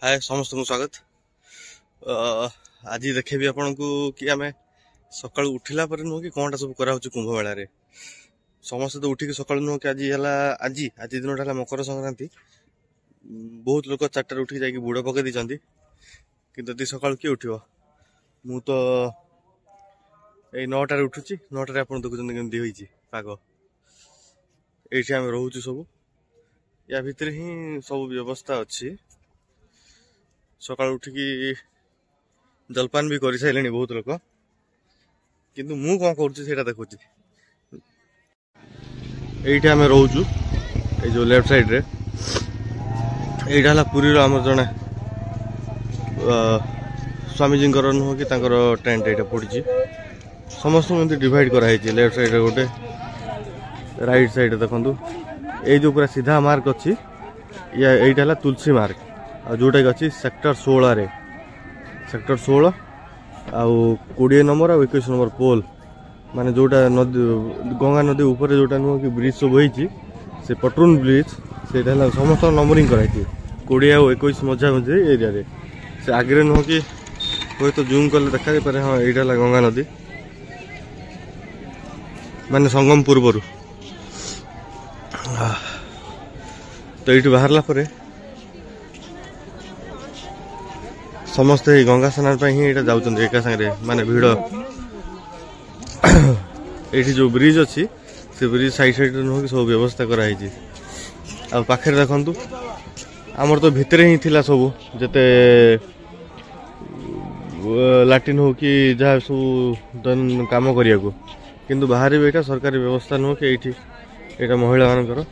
हाय समस्त को स्वागत। आज देखेबी आपन को कि आमे सकाळ उठिला पर नुह कि कोनटा सब करा होची कुंभ मेला रे। समस्त तो उठी के सकाळ नुह कि आज दिनटा हला मकर संक्रांति। बहुत लोग 4टा उठी जाई कि बुड़ पके दी चंदी किंतु दी सकाळ के उठियो। मु तो ए 9टा रे उठुची। 9टा रे आपन देखु चंदी केमदी होईची पागो। एठी हम रहूची सब या भीतर ही सब व्यवस्था अच्छी। सकाळ उठिकी जलपान भी कर सारे बहुत लोग किंतु मु कौन कर देखुची। एठी आम रोचु ये जो लेफ्ट साइड रे एटा हला पुरी रो हमर जने स्वामीजी नुह कि टेंट एटा पड़ी समस्त डिवाइड कराई। लेफ्ट साइड रे गोटे राइट साइड देखु ये जो पूरा सीधा मार्क अच्छी या एटा हला तुलसी मार्क जोटा कि अच्छी सेक्टर 16 रे सेक्टर 16 आउ 20 नंबर और 21 नंबर पोल माने जोटा नदी गंगा नदी ऊपर जोटा नुह कि ब्रिज सब होती से पटरून ब्रिज से समस्त नंबरिंग कराई 20 और 21 मझा मझे एरिया रे से आगे नुह कि कोई तो जूम कले देखा पारे। हाँ यहाँ गंगा नदी माने संगम पूर्वर तो ये बाहरला परे समस्ते गंगा स्नान ही यहाँ जाऊँ एका सागे माने भिड़। ये जो ब्रिज अच्छी से ब्रिज साइड साइड नुह कि सब व्यवस्था कराई। आ पाखे देखु आमर तो भितर ही थिला सब जते लाट्रिन हो कि जहाँ सब दैन काम करिया को किंतु बाहर भी यहाँ सरकारी व्यवस्था नुह कि यहाँ महिला मानकर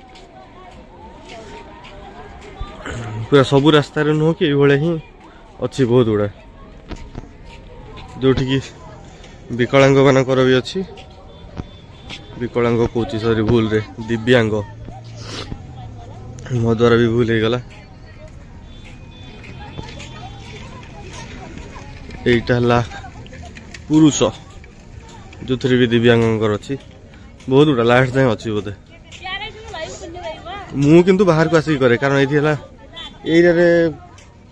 पूरा सबू रास्ता नुह कि ये ही अच्छी बहुत गुड़ा जोटि कि विकलांग मानकर भी अच्छी। विकलांग कौची सॉरी भूल रे दिव्यांग मो द्वारा भी भूल हो गला। एटा हला पुरुष जो थी भी दिव्यांग अच्छी बहुत गुड़ा लास्ट जाए अच्छी बोधे। मु किंतु बाहर को आसिक करे कारण ये एरिया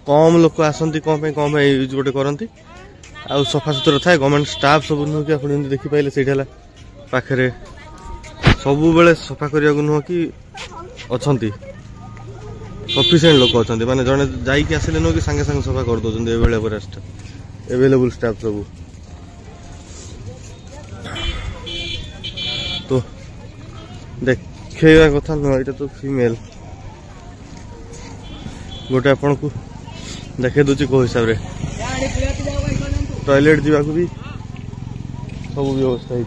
कम लोक आसती कम यूज गोटे करती आ सफा सुतरा थाए। गवर्नमेंट स्टाफ सब नुह कि आप देखिपारे से पाखे सब बेले सफा करने को नुह कि अच्छा सफिसीयंट लोक अच्छा माने जड़े जाइए आसिले नुह कि सांगे सांगे सफा कर दौरान एवेलेबल स्टाफ सब। तो देखा कथा नुह यहाँ तो फीमेल गोटे आपन को देखे दूची को हिसाब रे टॉयलेट जीवा को भी सब व्यवस्था है।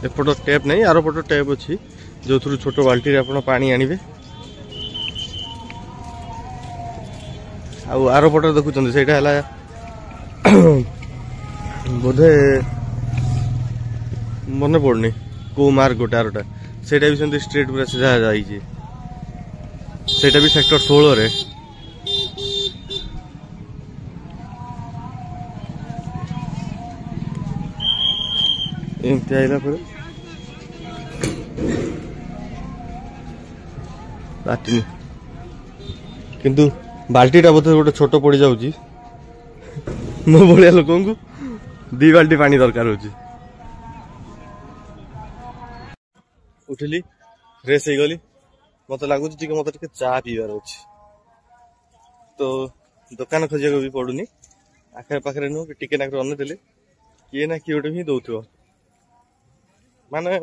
एपट टैप नहीं आर पट टैप अच्छी जो थ्रू छोट बाल्टी रे आपन पानी आनिबे। आर पट देखुं से बोधे मन पड़नी को मार्क गोटे आरटा से भी सेमती स्ट्रेट पूरा सीधा जाइए सेटा भी सेक्टर 16 रे। एमती आइला पर लाटिन किंतु बाल्टीटा बोधे गोटे छोट पड़ जाऊँगी मो भाया लोक 2 बाल्टी पानी दरकार होची। उठिली फ्रेश हो गली मत लगुच मत चा पीबार अच्छे तो दुकान खोजा भी पड़ूनी आखे पाखे नुह कि टिके नाक अन देले किए ना किए गोटे भी दौथ माने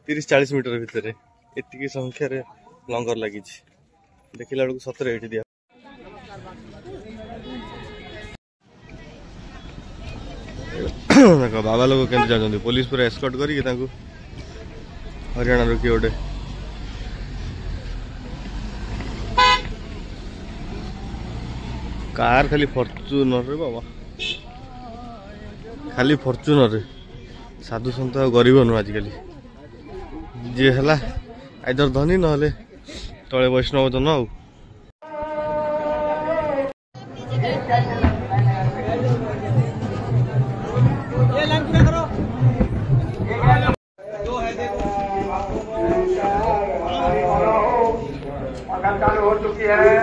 30-40 मीटर भितर एति संख्यार लंगर लगी देखला बेलू सतरे ये दिया। देख बाबा लोग केमती जाऊँ पुलिस पूरा एस्कॉर्ट करके हरियाणा रो किए गोटे कार खाली फॉर्च्यूनर रे बाबा खाली फॉर्च्यूनर रे साधु सन्त गरीब नु आजिकल जी है आइदर धनी ना तले वैष्णव जन आ चालू हो चुकी है।